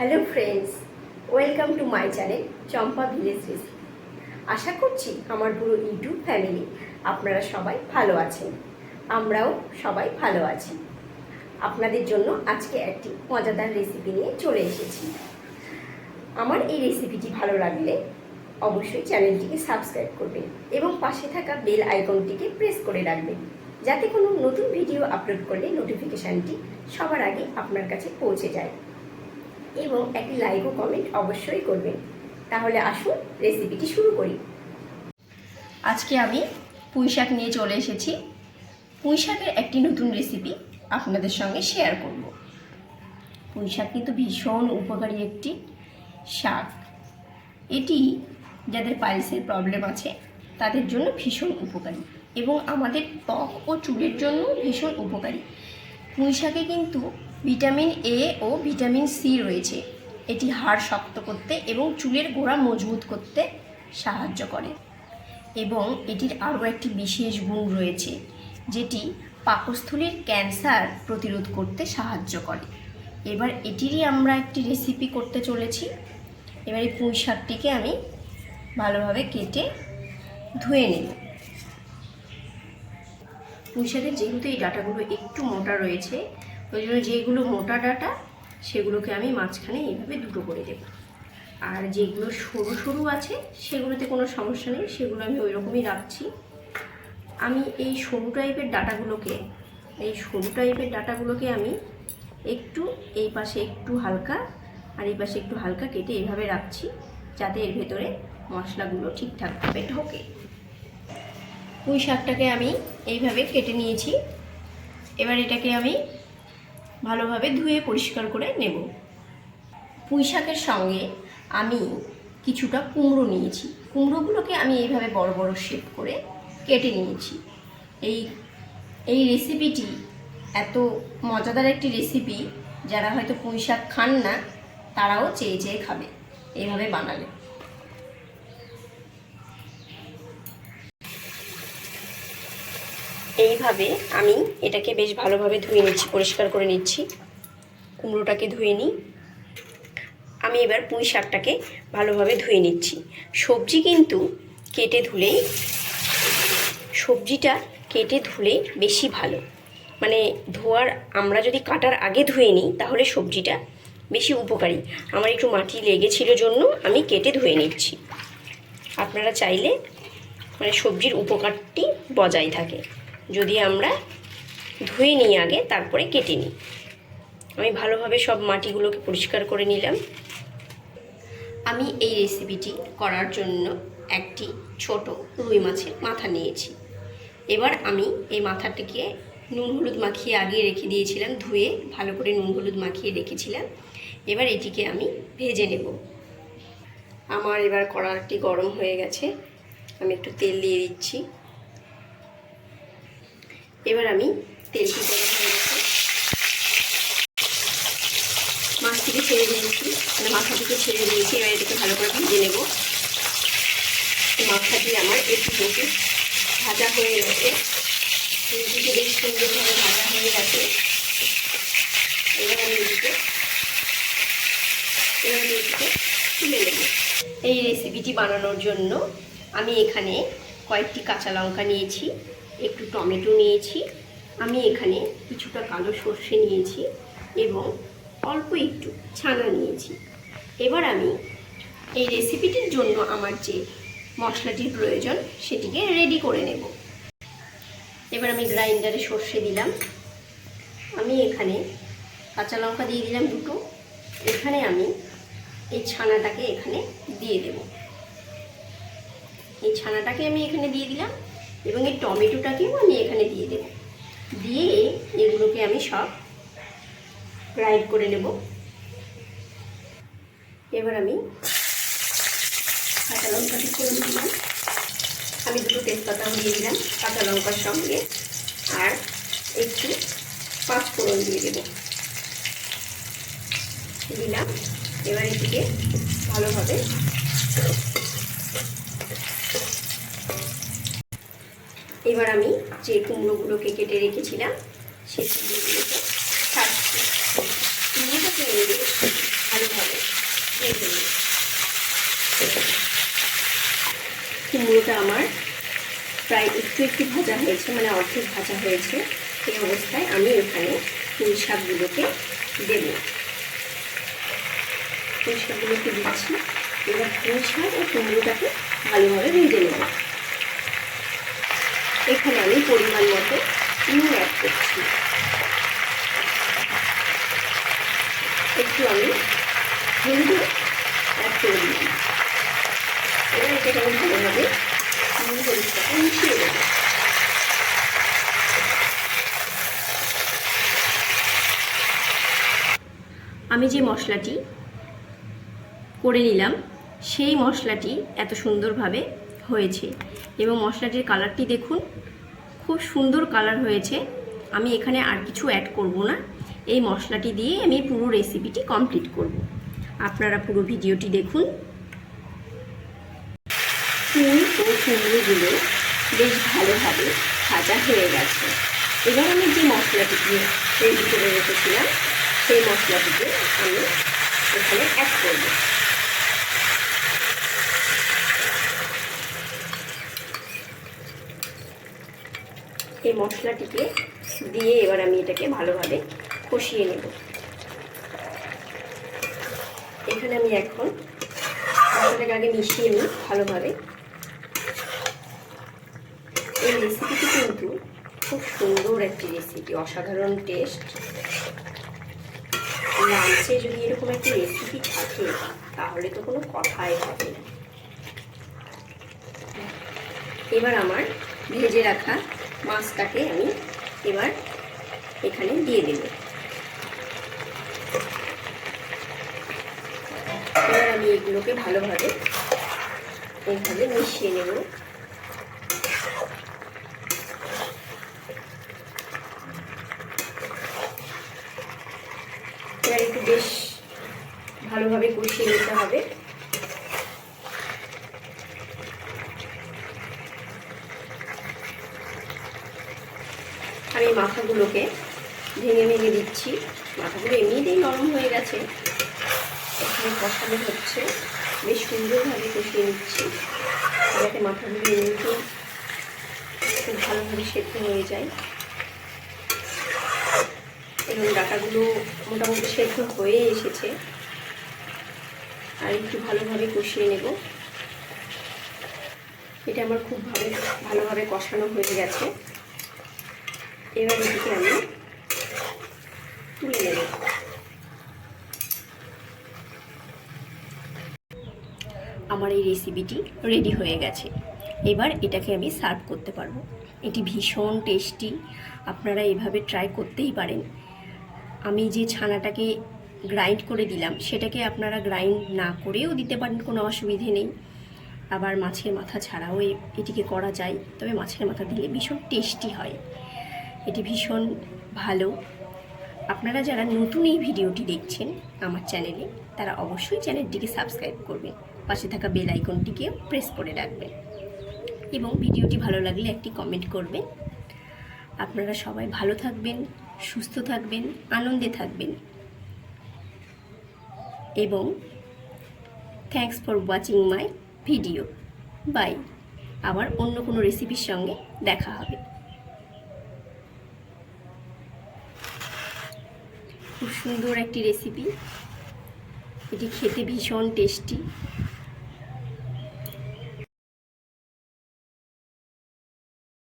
Hello friends, welcome to my channel Champa village recipe. আশা করছি আমার পুরো ইউটিউব ফ্যামিলি আপনারা সবাই ভালো আছেন, আমরাও সবাই ভালো আছি। আপনাদের জন্য আজকে একটি মজাদার রেসিপি নিয়ে চলে এসেছি। আমার এই রেসিপিটি ভালো লাগলে অবশ্যই চ্যানেলটিকে সাবস্ক্রাইব করবেন এবং পাশে থাকা বেল আইকনটিকে প্রেস করে রাখবেন, যাতে কোনো নতুন ভিডিও আপলোড করলে নোটিফিকেশানটি সবার আগে আপনার কাছে পৌঁছে যায়। এবং একটি লাইক ও কমেন্ট অবশ্যই করবেন। তাহলে আসুন রেসিপিটি শুরু করি। আজকে আমি পুঁই শাক নিয়ে চলে এসেছি। পুঁই শাকের একটি নতুন রেসিপি আপনাদের সঙ্গে শেয়ার করব। পুঁই শাক কিন্তু ভীষণ উপকারী একটি শাক। এটি যাদের পাইলসের প্রবলেম আছে তাদের জন্য ভীষণ উপকারী এবং আমাদের ত্বক ও চুলের জন্য ভীষণ উপকারী। পুঁই শাকে কিন্তু ভিটামিন এ ও ভিটামিন সি রয়েছে। এটি হাড় শক্ত করতে এবং চুলের গোড়া মজবুত করতে সাহায্য করে এবং এটির আরও একটি বিশেষ গুণ রয়েছে, যেটি পাকস্থলীর ক্যান্সার প্রতিরোধ করতে সাহায্য করে। এবার এটিরই আমরা একটি রেসিপি করতে চলেছি। এবার এই পুঁই শাকটিকে আমি ভালোভাবে কেটে ধুয়ে নেব। পুঁই শাকের যেহেতু এই ডাঁটাগুলো একটু মোটা রয়েছে, ওই জন্য যেগুলো মোটা ডাঁটা সেগুলোকে আমি মাঝখানে এইভাবে দুটো করে দেব, আর যেগুলো সরু সরু আছে সেগুলোতে কোনো সমস্যা নেই, সেগুলো আমি ওই রকমই রাখছি। আমি এই সরু টাইপের ডাঁটাগুলোকে আমি একটু এই পাশে একটু হালকা আর এই পাশে একটু হালকা কেটে এইভাবে রাখছি, যাতে এর ভেতরে মশলাগুলো ঠিকঠাকভাবে ঢোকে। পুঁই শাকটাকে আমি এইভাবে কেটে নিয়েছি। এবার এটাকে আমি ভালোভাবে ধুয়ে পরিষ্কার করে নেব। পুঁই শাকের সঙ্গে আমি কিছুটা কুমড়ো নিয়েছি। কুমড়োগুলোকে আমি এইভাবে বড় বড় শেপ করে কেটে নিয়েছি। এই রেসিপিটি এত মজাদার একটি রেসিপি, যারা হয়তো পুঁই শাক খান না তারাও চেয়ে চেয়ে খাবে এইভাবে বানালে। এইভাবে আমি এটাকে বেশ ভালোভাবে ধুয়ে নিচ্ছি, পরিষ্কার করে নিচ্ছি। কুমড়োটাকে ধুয়ে নিই। আমি এবার পুঁই শাকটাকে ভালোভাবে ধুয়ে নিচ্ছি। সবজিটা কেটে ধুলেই বেশি ভালো। মানে আমরা যদি কাটার আগে ধুয়ে নিই তাহলে সবজিটা বেশি উপকারী। আমার একটু মাটি লেগেছিল জন্য আমি কেটে ধুয়ে নিচ্ছি। আপনারা চাইলে সবজির উপকারটি বজায় থাকে যদি আমরা ধুয়ে নিই আগে, তারপরে কেটে নিই। আমি ভালোভাবে সব মাটিগুলোকে পরিষ্কার করে নিলাম। আমি এই রেসিপিটি করার জন্য একটি ছোট রুই মাছের মাথা নিয়েছি। এবার আমি এই মাথাটিকে নুন হলুদ মাখিয়ে আগে রেখে দিয়েছিলাম, ধুয়ে ভালো করে নুন হলুদ মাখিয়ে রেখেছিলাম। এবার এটিকে আমি ভেজে নেব। আমার এবার কড়াইটি গরম হয়ে গেছে, আমি একটু তেল দিয়ে দিচ্ছি। এবার আমি তেলটি গরম হয়ে গেছে, মাছটিকে ছেড়ে দিয়েছি, মাথা থেকে ছেড়ে দিয়েছি। এবার এটাকে ভালো করে ভেজে নেব। মাথাটি আমার একটু ভাজা হয়ে গেছে, এদিকে বেশ সুন্দরভাবে ভাজা হয়ে গেছে। এবার আমি এদিকে তুলে নেব। এই রেসিপিটি বানানোর জন্য আমি এখানে কয়েকটি কাঁচা লঙ্কা নিয়েছি, একটু টমেটো নিয়েছি, আমি এখানে কিছুটা কালো সর্ষে নিয়েছি এবং অল্প একটু ছানা নিয়েছি। এবার আমি এই রেসিপিটির জন্য আমার যে মশলাটির প্রয়োজন সেটিকে রেডি করে নেব। এবার আমি গ্রাইন্ডারে সর্ষে দিলাম, আমি এখানে কাঁচা লঙ্কা দিয়ে দিলাম দুটো। এখানে আমি এই ছানাটাকে এখানে দিয়ে দেব। এই ছানাটাকে আমি এখানে দিয়ে দিলাম এবং এই টমেটোটাকেও আমি এখানে দিয়ে দেব। দিয়ে এগুলোকে আমি সব গ্রাইন্ড করে নেব। এবার আমি কাঁচা লঙ্কাটি করে দিলাম, আমি দুটো তেজপাতাও দিয়ে দিলাম কাঁচা লঙ্কার সঙ্গে, আর একটু পাঁচফোড়ন দিয়ে দিলাম। এবার এটিকে ভালোভাবে এবার আমি যে কুমড়োগুলোকে কেটে রেখেছিলাম সেই কুমড়োগুলোকে ছাড়ছি, ভালোভাবে আলুটা আমার প্রায় একটু ভাজা হয়েছে, মানে অর্ধেক ভাজা হয়েছে। এই অবস্থায় আমি এখানে পুঁই শাকগুলোকে দেব। পুঁই শাকগুলোকে দিচ্ছি। এবার পুঁই শাক ও কুমড়োটাকে ভালোভাবে ভেজে নেব। এখানে আমি পরিমাণ মতো নুন অ্যাড করছি। একটু আমি হলুদ অ্যাড করে দিচ্ছি। এবার এটাকে আমি ভালোভাবে নুন হলুদটাকে মিশিয়ে দেব। আমি যে মশলাটি করে নিলাম সেই মশলাটি এত সুন্দরভাবে হয়েছে এবং মশলাটির কালারটি দেখুন, খুব সুন্দর কালার হয়েছে। আমি এখানে আর কিছু অ্যাড করব না। এই মশলাটি দিয়ে আমি পুরো রেসিপিটি কমপ্লিট করব। আপনারা পুরো ভিডিওটি দেখুন। পুঁই ও কুমড়োগুলো বেশ ভালোভাবে ভাজা হয়ে গেছে। এবার আমি যে মশলাটিকে তৈরি করে রেখেছিলাম সেই মশলাটিকে আমি এখানে অ্যাড করব। এই মশলাটিকে দিয়ে এবার আমি এটাকে ভালোভাবে কষিয়ে নেব। এখানে আমি এখন মশলাটাকে আগে মিশিয়ে নিই ভালোভাবে। এই রেসিপিটি কিন্তু খুব সুন্দর একটি রেসিপি, অসাধারণ টেস্ট। লাঞ্চে যদি এরকম একটি রেসিপি থাকে তাহলে তো কোনো কথাই হবে না। এবার আমার ভেজে রাখা মাছটাকে আমি এবার এখানে দিয়ে দেব। এবার আমি এগুলোকে ভালোভাবে এইভাবে মিশিয়ে নেব। এবার একটু বেশ ভালোভাবে কষিয়ে নিতে হবে। আমি মাথাগুলোকে ভেঙে ভেঙে দিচ্ছি। মাথাগুলো এমনিতেই নরম হয়ে গেছে, এখানে কষানো হচ্ছে, বেশ সুন্দরভাবে কষিয়ে নিচ্ছি যাতে মাথাগুলো এমনিতেই খুব ভালোভাবে সেদ্ধ হয়ে যায়। এবং ডাটাগুলো মোটামুটি সেদ্ধ হয়ে এসেছে। আর একটু ভালোভাবে কষিয়ে নেব। এটা আমার খুব ভালোভাবে কষানো হয়ে গেছে। এবার এদিকে আমি তুলে নেব। আমার এই রেসিপিটি রেডি হয়ে গেছে। এবার এটাকে আমি সার্ভ করতে পারবো। এটি ভীষণ টেস্টি, আপনারা এভাবে ট্রাই করতেই পারেন। আমি যে ছানাটাকে গ্রাইন্ড করে দিলাম সেটাকে আপনারা গ্রাইন্ড না করেও দিতে পারেন, কোনো অসুবিধে নেই। আবার মাছের মাথা ছাড়াও এটিকে করা যায়, তবে মাছের মাথা দিলে ভীষণ টেস্টি হয়। এটি ভীষণ ভালো। আপনারা যারা নতুন এই ভিডিওটি দেখছেন আমার চ্যানেলে, তারা অবশ্যই চ্যানেলটিকে সাবস্ক্রাইব করবেন, পাশে থাকা বেল আইকনটিকেও প্রেস করে রাখবেন এবং ভিডিওটি ভালো লাগলে একটি কমেন্ট করবেন। আপনারা সবাই ভালো থাকবেন, সুস্থ থাকবেন, আনন্দে থাকবেন এবং thanks for watching my video. Bye. আবার অন্য কোনো রেসিপির সঙ্গে দেখা হবে। খুব সুন্দর একটি রেসিপি, এটি খেতে ভীষণ টেস্টি।